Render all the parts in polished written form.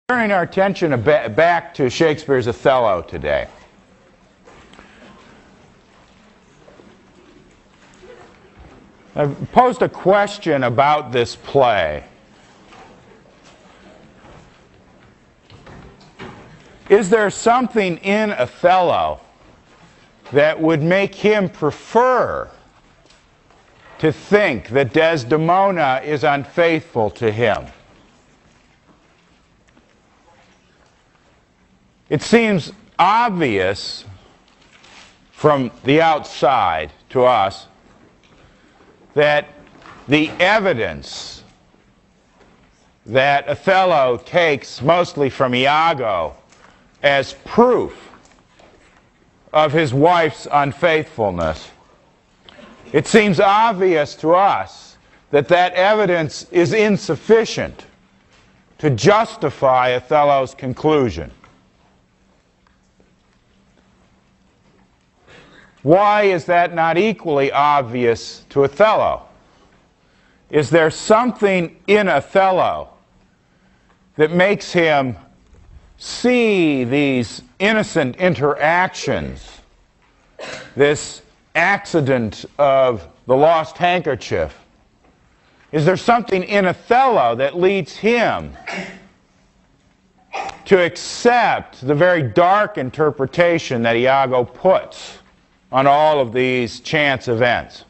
Turning our attention back to Shakespeare's Othello today. I've posed a question about this play. Is there something in Othello that would make him prefer to think that Desdemona is unfaithful to him? It seems obvious from the outside to us that the evidence that Othello takes mostly from Iago as proof of his wife's unfaithfulness, it seems obvious to us that that evidence is insufficient to justify Othello's conclusion. Why is that not equally obvious to Othello? Is there something in Othello that makes him see these innocent interactions, this accident of the lost handkerchief? Is there something in Othello that leads him to accept the very dark interpretation that Iago puts on all of these chance events?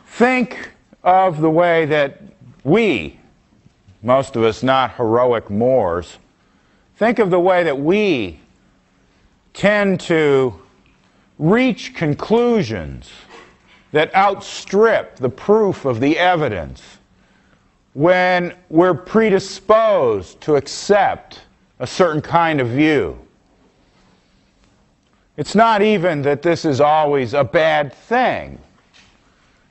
Think of the way that we, most of us not heroic Moors, think of the way that we tend to reach conclusions that outstrip the proof of the evidence when we're predisposed to accept a certain kind of view. It's not even that this is always a bad thing.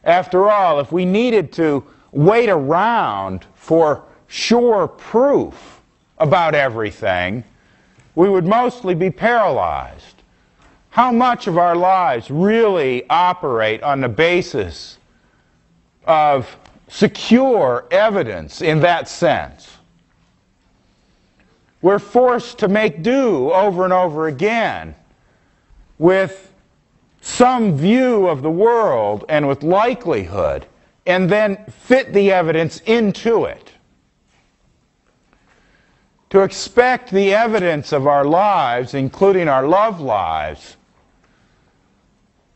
After all, if we needed to wait around for sure proof about everything, we would mostly be paralyzed. How much of our lives really operate on the basis of secure evidence in that sense? We're forced to make do over and over again with some view of the world and with likelihood, and then fit the evidence into it. To expect the evidence of our lives, including our love lives,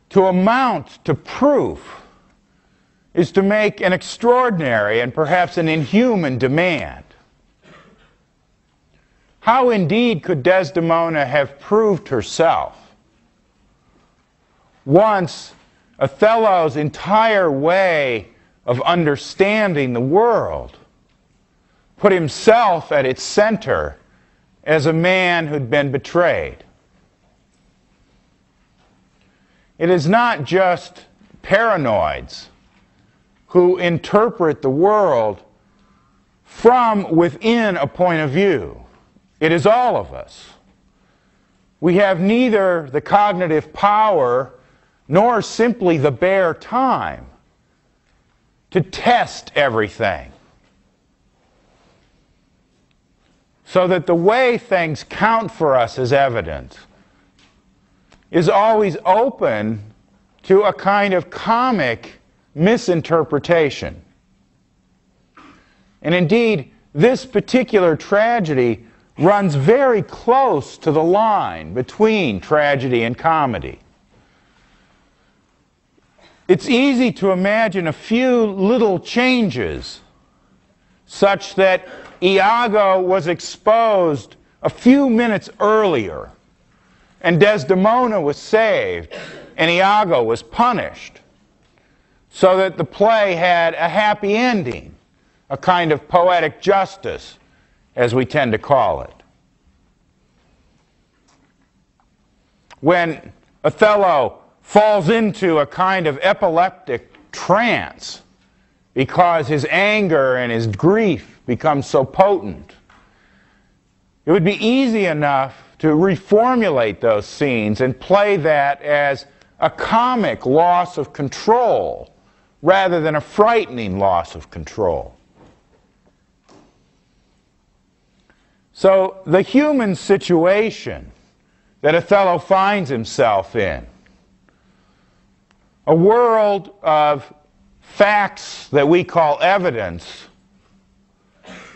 to amount to proof is to make an extraordinary and perhaps an inhuman demand. How indeed could Desdemona have proved herself once Othello's entire way of understanding the world put himself at its center as a man who'd been betrayed? It is not just paranoids who interpret the world from within a point of view. It is all of us. We have neither the cognitive power nor simply the bare time to test everything, so that the way things count for us as evidence is always open to a kind of comic misinterpretation. And indeed, this particular tragedy runs very close to the line between tragedy and comedy. It's easy to imagine a few little changes such that Iago was exposed a few minutes earlier, and Desdemona was saved, and Iago was punished, so that the play had a happy ending, a kind of poetic justice, as we tend to call it. When Othello falls into a kind of epileptic trance because his anger and his grief become so potent, it would be easy enough to reformulate those scenes and play that as a comic loss of control rather than a frightening loss of control. So the human situation that Othello finds himself in, a world of facts that we call evidence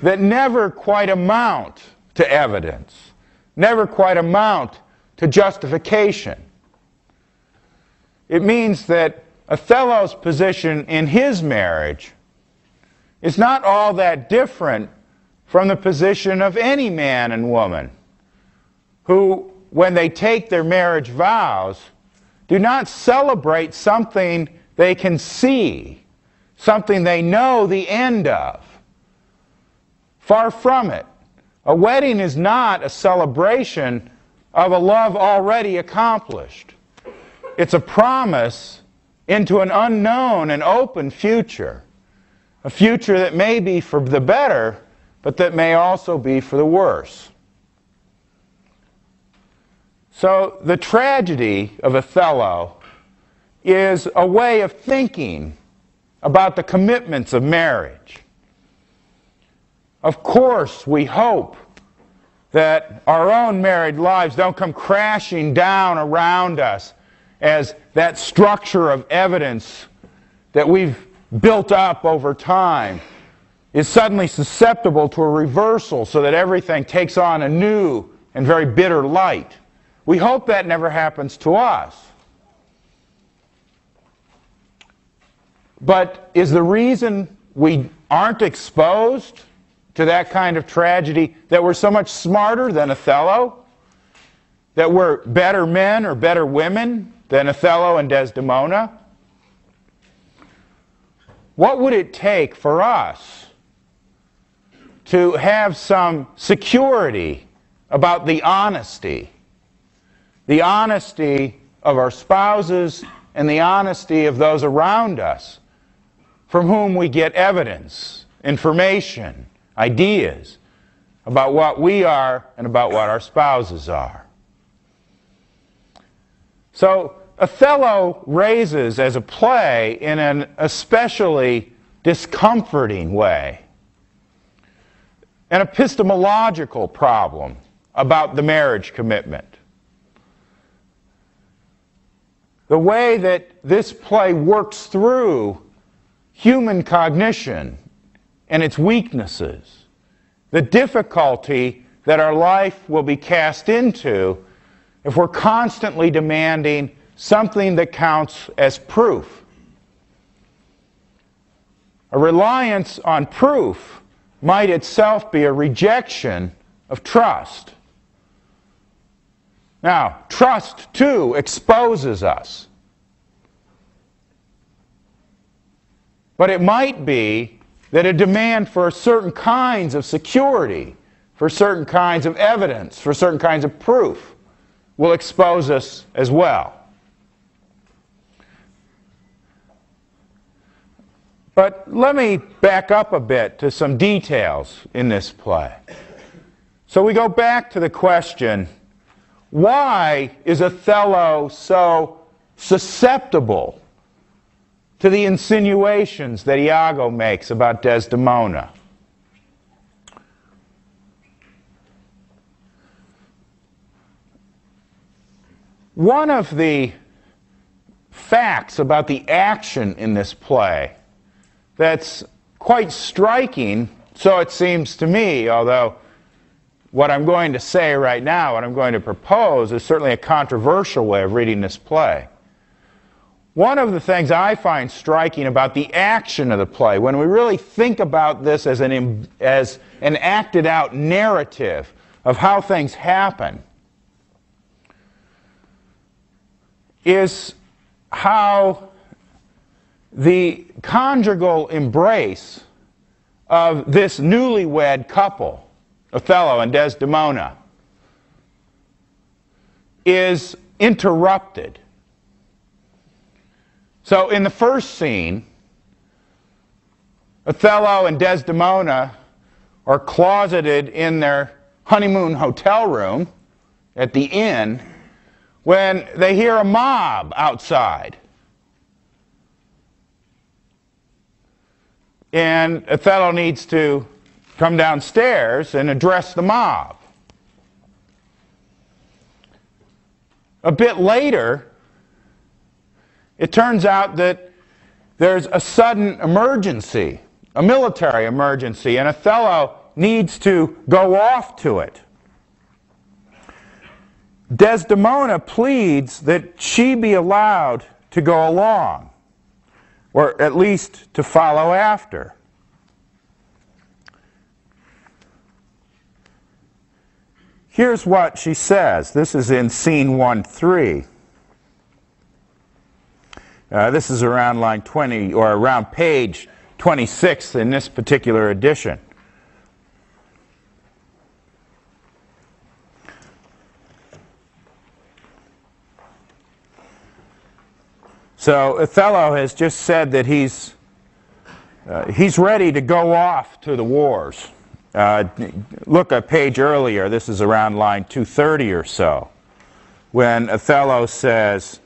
that never quite amount to evidence, never quite amount to justification. It means that Othello's position in his marriage is not all that different from the position of any man and woman who, when they take their marriage vows, do not celebrate something they can see, something they know the end of. Far from it. A wedding is not a celebration of a love already accomplished. It's a promise into an unknown and open future, a future that may be for the better, but that may also be for the worse. So the tragedy of Othello is a way of thinking about the commitments of marriage. Of course, we hope that our own married lives don't come crashing down around us as that structure of evidence that we've built up over time is suddenly susceptible to a reversal so that everything takes on a new and very bitter light. We hope that never happens to us. But is the reason we aren't exposed to that kind of tragedy that we're so much smarter than Othello? That we're better men or better women than Othello and Desdemona? What would it take for us to have some security about the honesty of our spouses and the honesty of those around us from whom we get evidence, information, ideas about what we are and about what our spouses are? So Othello raises as a play in an especially discomforting way an epistemological problem about the marriage commitment. The way that this play works through human cognition and its weaknesses, the difficulty that our life will be cast into if we're constantly demanding something that counts as proof. A reliance on proof might itself be a rejection of trust. Now, trust, too, exposes us. But it might be that a demand for certain kinds of security, for certain kinds of evidence, for certain kinds of proof will expose us as well. But let me back up a bit to some details in this play. So we go back to the question, why is Othello so susceptible to the insinuations that Iago makes about Desdemona? One of the facts about the action in this play that's quite striking, so it seems to me, although what I'm going to say right now, what I'm going to propose, is certainly a controversial way of reading this play. One of the things I find striking about the action of the play, when we really think about this as an acted out narrative of how things happen, is how the conjugal embrace of this newlywed couple, Othello and Desdemona, is interrupted. So in the first scene, Othello and Desdemona are closeted in their honeymoon hotel room at the inn when they hear a mob outside. And Othello needs to come downstairs and address the mob. A bit later, it turns out that there's a sudden emergency, a military emergency, and Othello needs to go off to it. Desdemona pleads that she be allowed to go along, or at least to follow after. Here's what she says. This is in scene 1-3. This is around line 20, or around page 26 in this particular edition. So Othello has just said that he's ready to go off to the wars. Look a page earlier. This is around line 230 or so, when Othello says,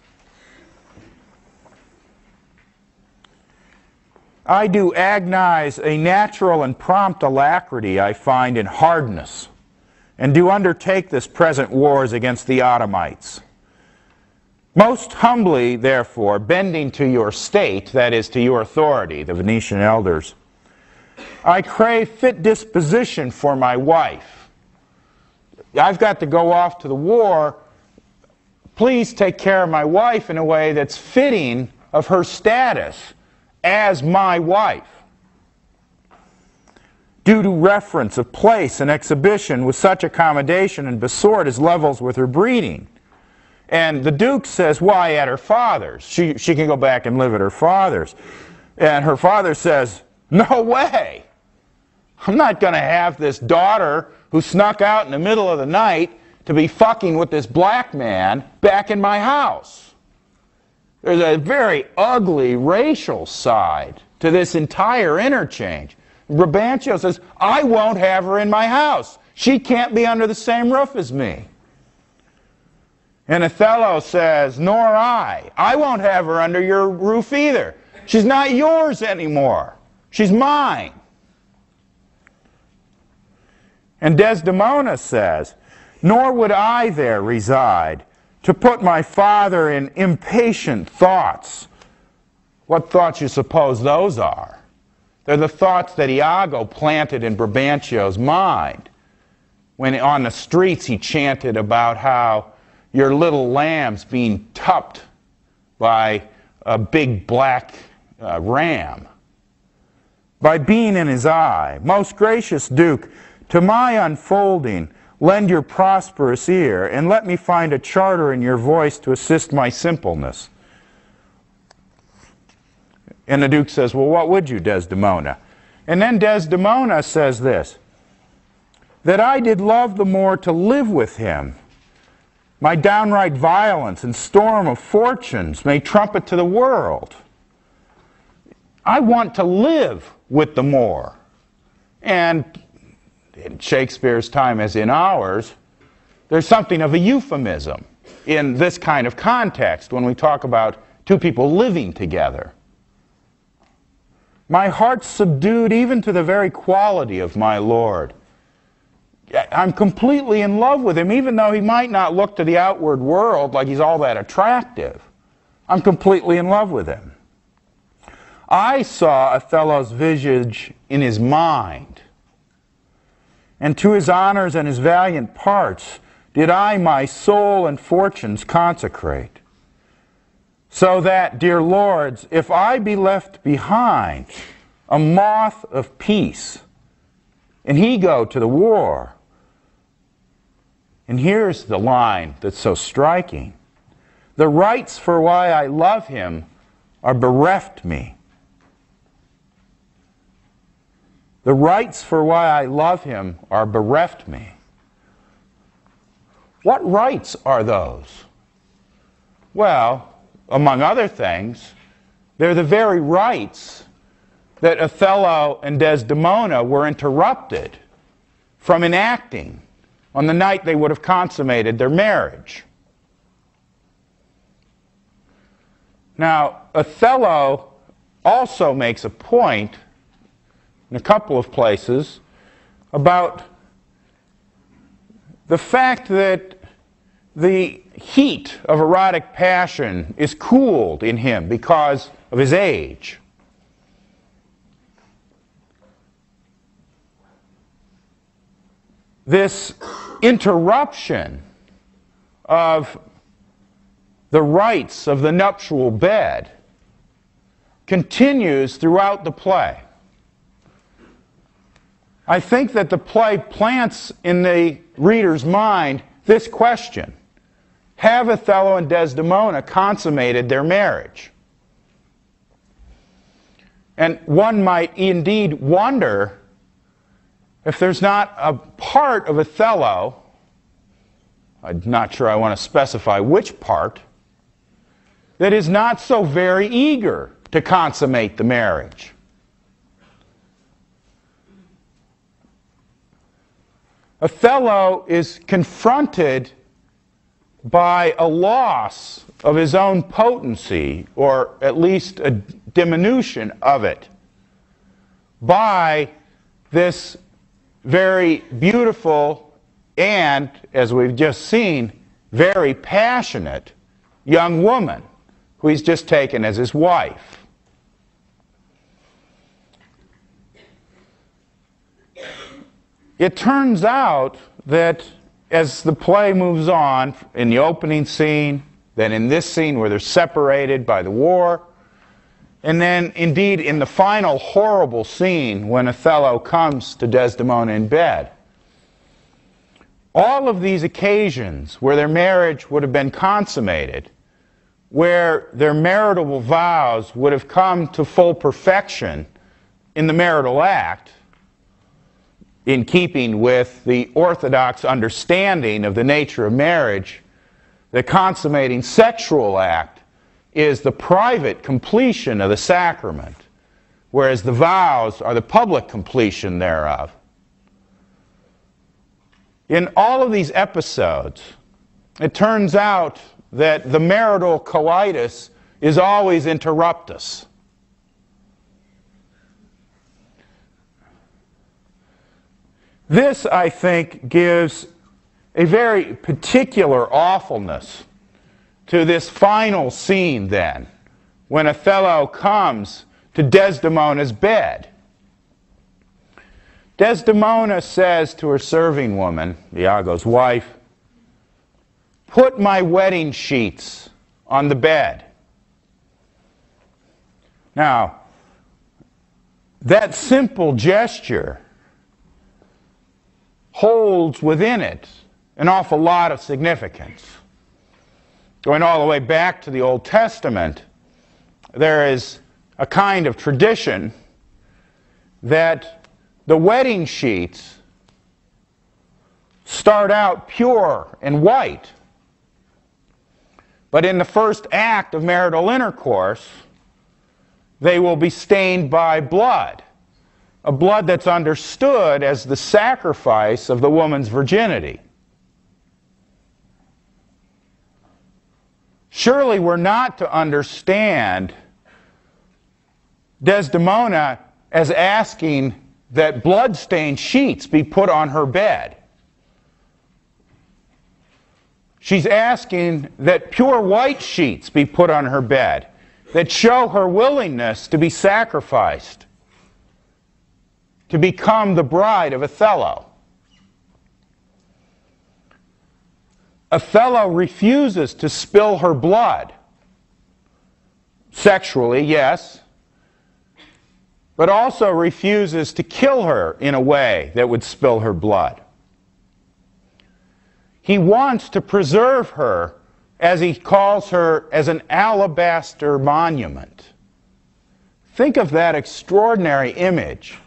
I do agonize a natural and prompt alacrity I find in hardness, and do undertake this present wars against the Ottomites. Most humbly, therefore, bending to your state, that is, to your authority, the Venetian elders, I crave fit disposition for my wife. I've got to go off to the war. Please take care of my wife in a way that's fitting of her status as my wife. Due to reference of place and exhibition with such accommodation and besort as levels with her breeding. And the Duke says, why, at her father's? She can go back and live at her father's. And her father says, no way. I'm not going to have this daughter who snuck out in the middle of the night to be fucking with this black man back in my house. There's a very ugly racial side to this entire interchange. Brabantio says, I won't have her in my house. She can't be under the same roof as me. And Othello says, nor I. I won't have her under your roof either. She's not yours anymore. She's mine. And Desdemona says, nor would I there reside, to put my father in impatient thoughts. What thoughts you suppose those are? They're the thoughts that Iago planted in Brabantio's mind when on the streets he chanted about how your little lamb's being tupped by a big black ram. By being in his eye, most gracious Duke, to my unfolding, lend your prosperous ear, and let me find a charter in your voice to assist my simpleness. And the Duke says, well, what would you, Desdemona? And then Desdemona says this, that I did love the more to live with him. My downright violence and storm of fortunes may trumpet to the world. I want to live with the Moor. And in Shakespeare's time, as in ours, there's something of a euphemism in this kind of context when we talk about two people living together. My heart's subdued even to the very quality of my Lord. I'm completely in love with him, even though he might not look to the outward world like he's all that attractive. I'm completely in love with him. I saw Othello's visage in his mind, and to his honors and his valiant parts did I my soul and fortunes consecrate. So that, dear lords, if I be left behind, a moth of peace, and he go to the war, and here's the line that's so striking, the rights for why I love him are bereft me. The rights for why I love him are bereft me. What rights are those? Well, among other things, they're the very rights that Othello and Desdemona were interrupted from enacting on the night they would have consummated their marriage. Now, Othello also makes a point in a couple of places about the fact that the heat of erotic passion is cooled in him because of his age. This interruption of the rites of the nuptial bed continues throughout the play. I think that the play plants in the reader's mind this question: have Othello and Desdemona consummated their marriage? And one might indeed wonder if there's not a part of Othello, I'm not sure I want to specify which part, that is not so very eager to consummate the marriage. Othello is confronted by a loss of his own potency, or at least a diminution of it, by this very beautiful and, as we've just seen, very passionate young woman who he's just taken as his wife. It turns out that as the play moves on, in the opening scene, then in this scene where they're separated by the war, and then indeed in the final horrible scene when Othello comes to Desdemona in bed, all of these occasions where their marriage would have been consummated, where their marital vows would have come to full perfection in the marital act, in keeping with the orthodox understanding of the nature of marriage, the consummating sexual act is the private completion of the sacrament, whereas the vows are the public completion thereof. In all of these episodes, it turns out that the marital coitus is always interruptus. This, I think, gives a very particular awfulness to this final scene then, when Othello comes to Desdemona's bed. Desdemona says to her serving woman, Iago's wife, "Put my wedding sheets on the bed." Now, that simple gesture holds within it an awful lot of significance. Going all the way back to the Old Testament, there is a kind of tradition that the wedding sheets start out pure and white, but in the first act of marital intercourse, they will be stained by blood, a blood that's understood as the sacrifice of the woman's virginity. Surely we're not to understand Desdemona as asking that blood-stained sheets be put on her bed. She's asking that pure white sheets be put on her bed that show her willingness to be sacrificed, to become the bride of Othello. Othello refuses to spill her blood. Sexually, yes, but also refuses to kill her in a way that would spill her blood. He wants to preserve her, as he calls her, as an alabaster monument. Think of that extraordinary image.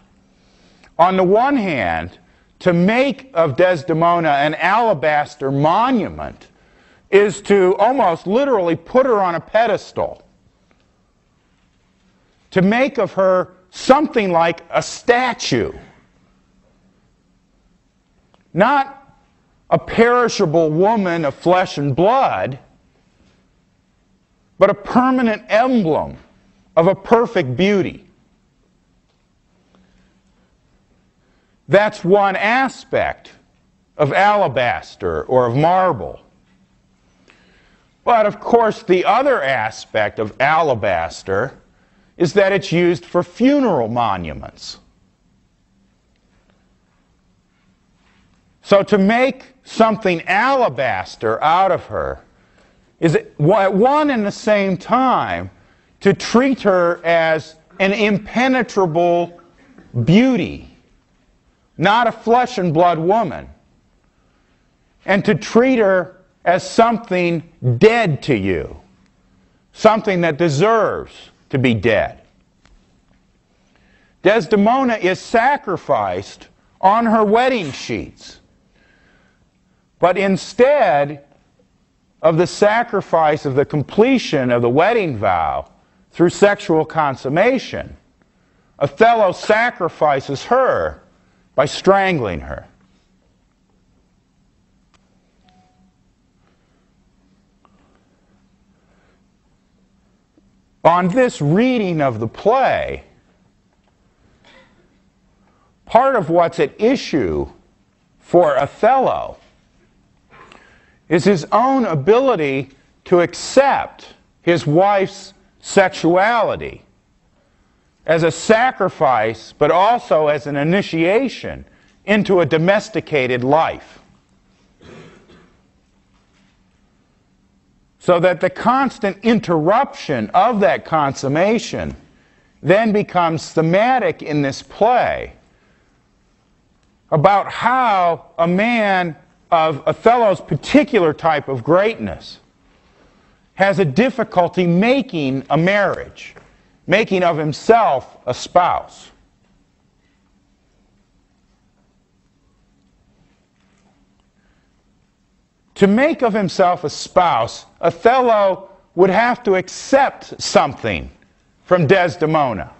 On the one hand, to make of Desdemona an alabaster monument is to almost literally put her on a pedestal. To make of her something like a statue. Not a perishable woman of flesh and blood, but a permanent emblem of a perfect beauty. That's one aspect of alabaster or of marble. But of course, the other aspect of alabaster is that it's used for funeral monuments. So to make something alabaster out of her is at one and the same time to treat her as an impenetrable beauty, not a flesh and blood woman, and to treat her as something dead to you, something that deserves to be dead. Desdemona is sacrificed on her wedding sheets, but instead of the sacrifice of the completion of the wedding vow through sexual consummation, Othello sacrifices her by strangling her. On this reading of the play, part of what's at issue for Othello is his own ability to accept his wife's sexuality as a sacrifice, but also as an initiation into a domesticated life. So that the constant interruption of that consummation then becomes thematic in this play about how a man of Othello's particular type of greatness has a difficulty making a marriage, making of himself a spouse. To make of himself a spouse, Othello would have to accept something from Desdemona.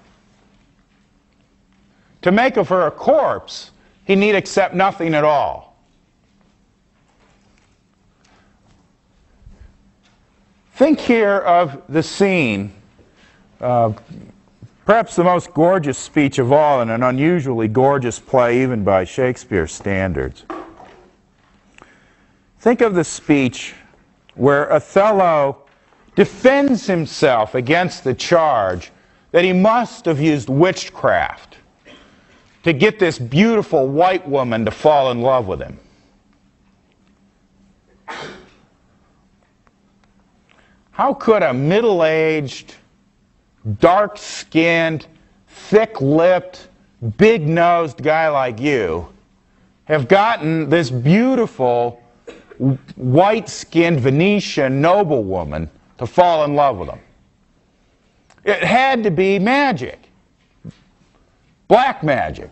To make of her a corpse, he need accept nothing at all. Think here of the scene, perhaps the most gorgeous speech of all in an unusually gorgeous play even by Shakespeare's standards. Think of the speech where Othello defends himself against the charge that he must have used witchcraft to get this beautiful white woman to fall in love with him. How could a middle-aged, dark-skinned, thick-lipped, big-nosed guy like you have gotten this beautiful white-skinned Venetian noblewoman to fall in love with him? It had to be magic. Black magic.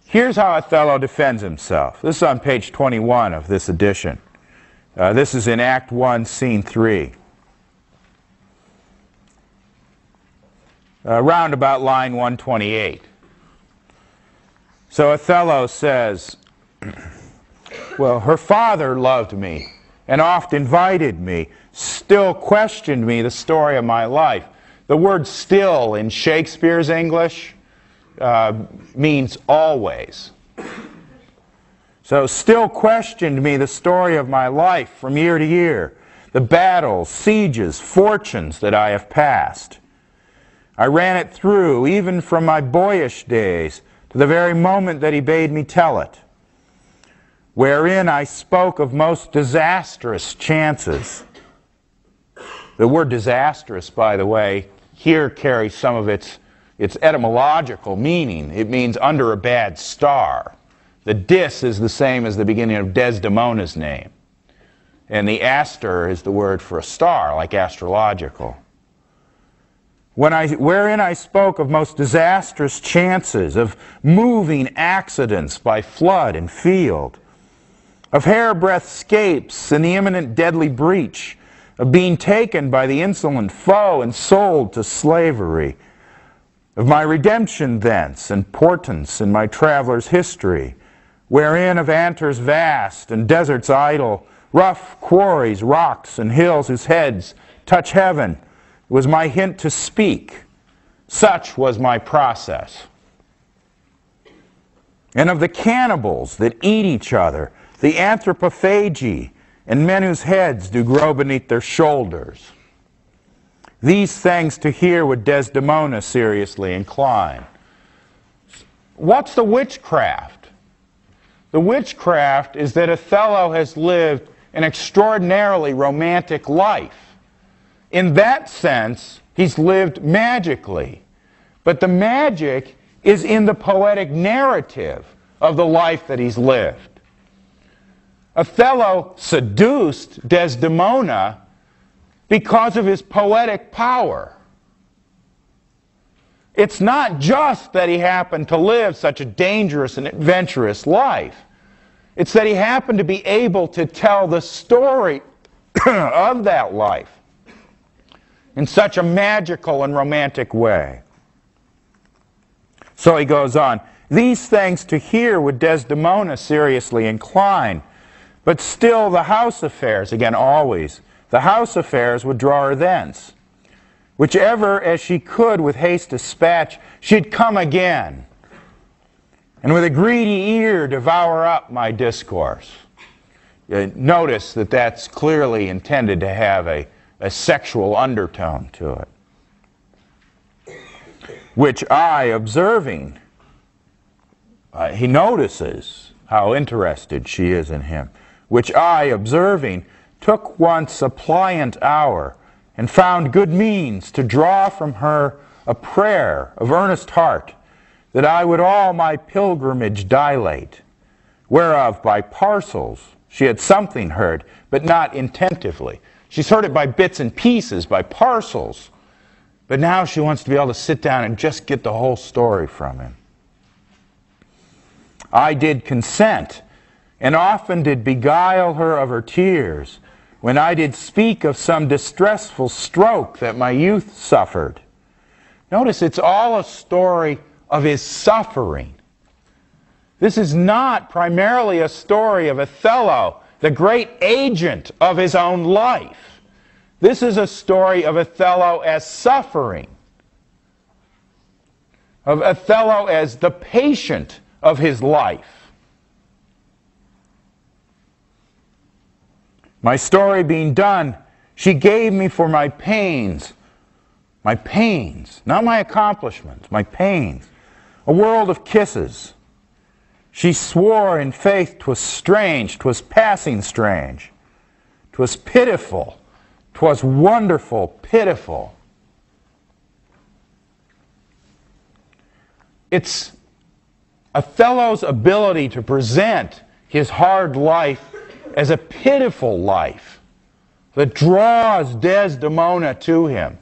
Here's how Othello defends himself. This is on page 21 of this edition. This is in Act 1, Scene 3. Round about line 128. So Othello says, well, her father loved me and oft invited me, still questioned me the story of my life. The word still in Shakespeare's English means always. So still questioned me the story of my life from year to year, the battles, sieges, fortunes that I have passed. I ran it through, even from my boyish days, to the very moment that he bade me tell it, wherein I spoke of most disastrous chances. The word disastrous, by the way, here carries some of its etymological meaning. It means under a bad star. The dis is the same as the beginning of Desdemona's name. And the aster is the word for a star, like astrological. Wherein I spoke of most disastrous chances, of moving accidents by flood and field, of hairbreadth scapes in the imminent deadly breach, of being taken by the insolent foe and sold to slavery, of my redemption thence and portents in my traveler's history, wherein of Anters vast and deserts idle, rough quarries, rocks, and hills whose heads touch heaven, was my hint to speak. Such was my process. and of the cannibals that eat each other, the anthropophagi, and men whose heads do grow beneath their shoulders. These things to hear would Desdemona seriously incline. What's the witchcraft? The witchcraft is that Othello has lived an extraordinarily romantic life. In that sense, he's lived magically. But the magic is in the poetic narrative of the life that he's lived. Othello seduced Desdemona because of his poetic power. It's not just that he happened to live such a dangerous and adventurous life. It's that he happened to be able to tell the story of that life in such a magical and romantic way. So he goes on, these things to hear would Desdemona seriously incline, but still the house affairs, again always, the house affairs would draw her thence. Whichever as she could with haste dispatch, she'd come again, and with a greedy ear devour up my discourse. Notice that that's clearly intended to have a sexual undertone to it. Which I, observing, he notices how interested she is in him. Which I, observing, took once a pliant hour, and found good means to draw from her a prayer of earnest heart, that I would all my pilgrimage dilate, whereof by parcels she had something heard, but not intentively. She's heard it by bits and pieces, by parcels, but now she wants to be able to sit down and just get the whole story from him. I did consent, and often did beguile her of her tears, when I did speak of some distressful stroke that my youth suffered. Notice it's all a story of his suffering. This is not primarily a story of Othello, the great agent of his own life. This is a story of Othello as suffering, of Othello as the patient of his life. My story being done, she gave me for my pains, not my accomplishments, my pains, a world of kisses. She swore in faith 'twas strange, 'twas passing strange, 'twas pitiful, 'twas wonderful, pitiful. It's Othello's ability to present his hard life as a pitiful life that draws Desdemona to him.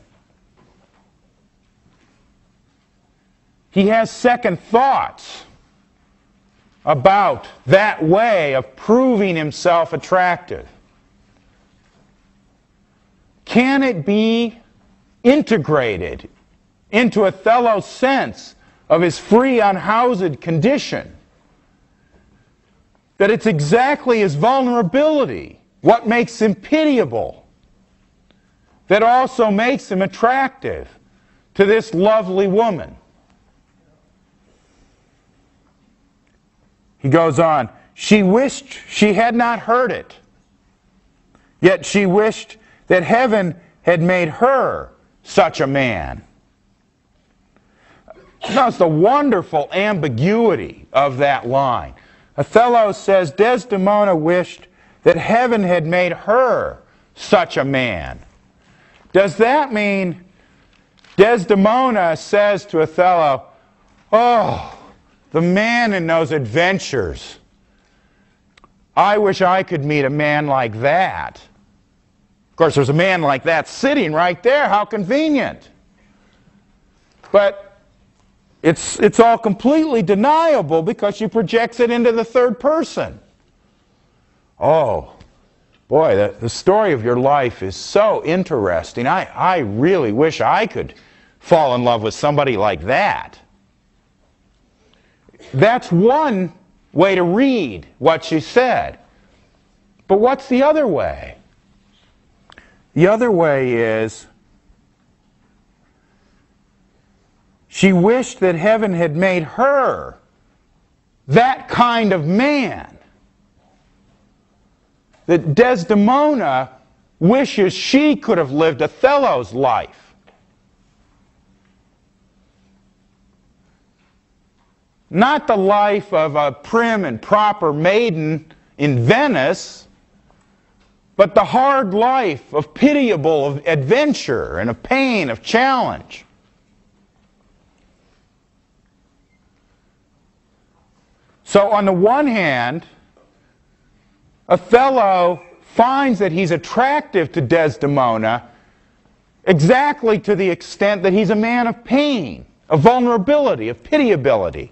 He has second thoughts about that way of proving himself attractive. Can it be integrated into Othello's sense of his free, unhoused condition? That it's exactly his vulnerability, what makes him pitiable, that also makes him attractive to this lovely woman. He goes on, she wished she had not heard it, yet she wished that heaven had made her such a man. Notice the wonderful ambiguity of that line. Othello says Desdemona wished that heaven had made her such a man. Does that mean Desdemona says to Othello, oh, the man in those adventures, I wish I could meet a man like that. Of course, there's a man like that sitting right there. How convenient. But it's all completely deniable because she projects it into the third person. Oh, boy, the story of your life is so interesting. I really wish I could fall in love with somebody like that. That's one way to read what she said. But what's the other way? The other way is she wished that heaven had made her that kind of man. That Desdemona wishes she could have lived Othello's life. Not the life of a prim and proper maiden in Venice, but the hard life of pitiable adventure and of pain, of challenge. So on the one hand, Othello finds that he's attractive to Desdemona exactly to the extent that he's a man of pain, of vulnerability, of pitiability.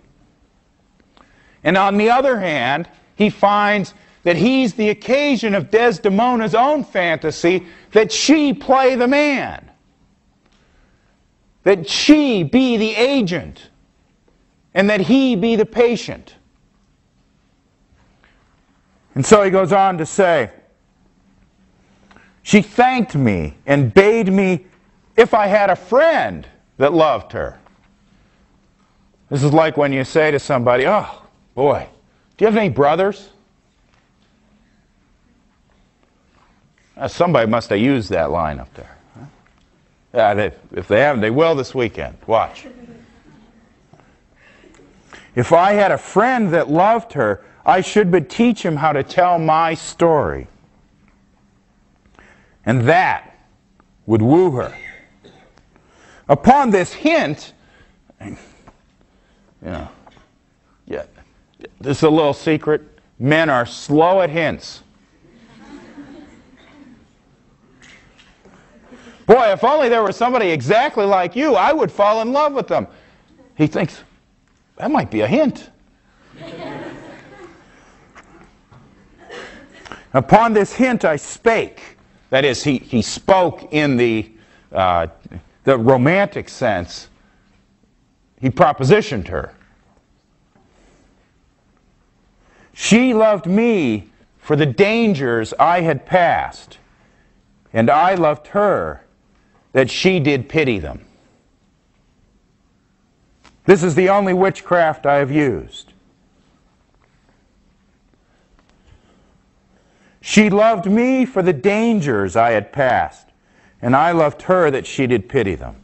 And on the other hand, he finds that he's the occasion of Desdemona's own fantasy that she play the man, that she be the agent, and that he be the patient. And so he goes on to say, she thanked me and bade me if I had a friend that loved her. This is like when you say to somebody, oh, boy, do you have any brothers? Somebody must have used that line up there. Huh? Yeah, if they haven't, they will this weekend. Watch. If I had a friend that loved her, I should but teach him how to tell my story. And that would woo her. Upon this hint, yeah, this is a little secret. Men are slow at hints. Boy, if only there was somebody exactly like you, I would fall in love with them. He thinks, that might be a hint. Upon this hint I spake. That is, he spoke in the romantic sense. He propositioned her. She loved me for the dangers I had passed, and I loved her that she did pity them. This is the only witchcraft I have used. She loved me for the dangers I had passed, and I loved her that she did pity them.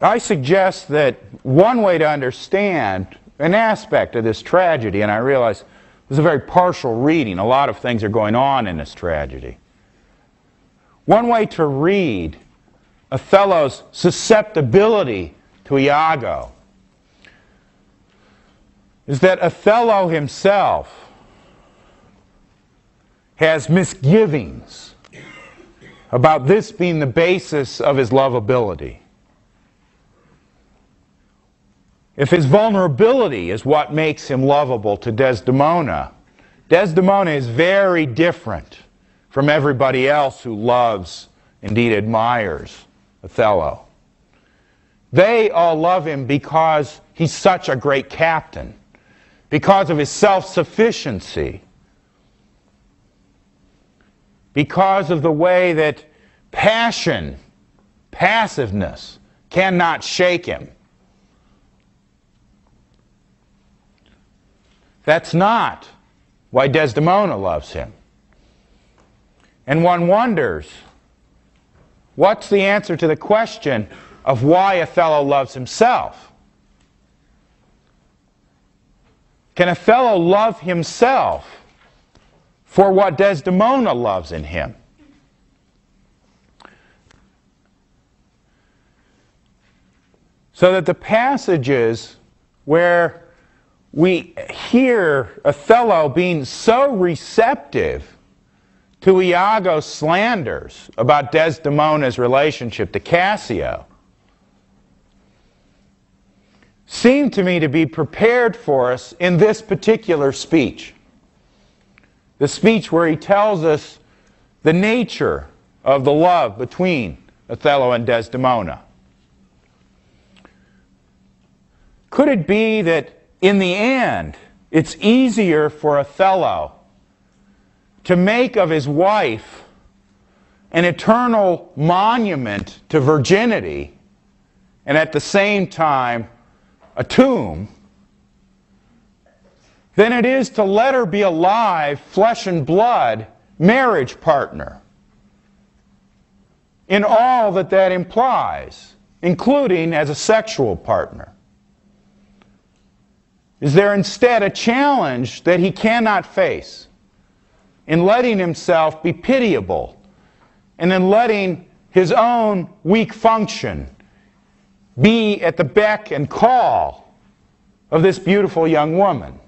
I suggest that one way to understand an aspect of this tragedy, and I realize this is a very partial reading, a lot of things are going on in this tragedy. One way to read Othello's susceptibility to Iago is that Othello himself has misgivings about this being the basis of his lovability. If his vulnerability is what makes him lovable to Desdemona, Desdemona is very different from everybody else who loves, indeed admires, Othello. They all love him because he's such a great captain, because of his self-sufficiency, because of the way that passion, passiveness, cannot shake him. That's not why Desdemona loves him. And one wonders, what's the answer to the question of why Othello loves himself? Can Othello love himself for what Desdemona loves in him? So that the passages where we hear Othello being so receptive to Iago's slanders about Desdemona's relationship to Cassio seem to me to be prepared for us in this particular speech. The speech where he tells us the nature of the love between Othello and Desdemona. Could it be that in the end, it's easier for Othello to make of his wife an eternal monument to virginity and at the same time a tomb, than it is to let her be a live, flesh and blood marriage partner in all that that implies, including as a sexual partner. Is there instead a challenge that he cannot face in letting himself be pitiable and in letting his own weak function be at the beck and call of this beautiful young woman?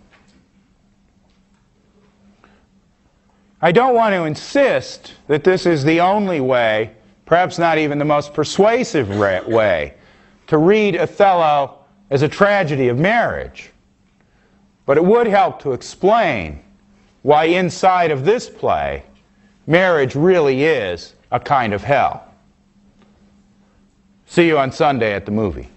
I don't want to insist that this is the only way, perhaps not even the most persuasive way, to read Othello as a tragedy of marriage. But it would help to explain why inside of this play, marriage really is a kind of hell. See you on Sunday at the movie.